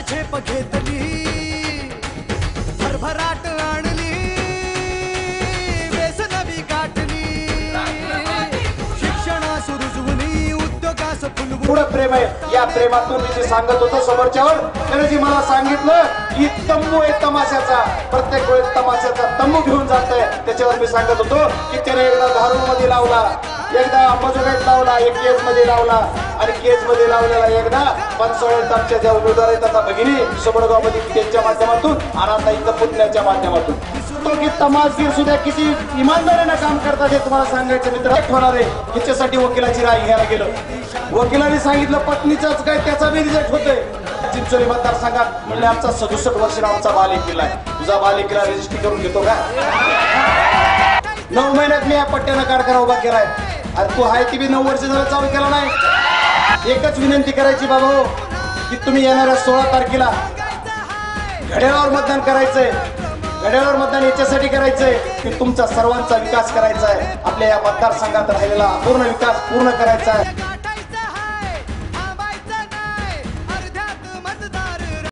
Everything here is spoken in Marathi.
झेप घेतली भरभराट आणली वेस नवी गाठली शिक्षणास रुजवली उद्योगास फुलवून पुढे प्रेम आहे या प्रेमातून मी जे सांगत होतो समोरच्यावर त्याने जी मला सांगितलं की तंबू आहे तमाशाचा प्रत्येक वेळेस तमाशाचा तंबू घेऊन जातोय त्याच्यावर मी सांगत होतो की त्याने एकदा धारूर मध्ये लावला एकदा अंबाजोगाईत लावला एक केज मध्ये लावला आणि केज मध्ये लावलेला एकदा पंचवड्यात आमच्या ज्या उमेदवार आहेत आता भगिनी सोबडगाव मध्ये त्यांच्या माध्यमातून आणि आता इथं पुतण्याच्या माध्यमातून तो की तमासगीर सुद्धा किती इमानदारीने काम करतात हे तुम्हाला सांगायचं मित्र होणार आहे हिच्यासाठी वकिलाची राय घ्यायला गेलो वकिलाने सांगितलं पत्नीचाच काय त्याचा बी रिजेक्ट होतोय चिंचोली मतदारसंघात म्हणले आमचा 67 वर्षाचा आमचा बालेकिल्ला आहे तुझा बालेकिल्ला रजिस्ट्री करून घेतो का 9 महिन्यात मी या पट्ट्यानं कारखाना उभा केलाय आणि तू आहे ती बी 9 वर्ष झालं चालू केला नाही एकच विनंती करायची बाबा हो की तुम्ही येणाऱ्या 16 तारखेला घड्याळावर मतदान करायचंय घड्याळावर मतदान याच्यासाठी करायचंय की तुमचा सर्वांचा विकास करायचा आहे आपल्या या मतदारसंघात राहिलेला अपूर्ण विकास पूर्ण करायचा आहे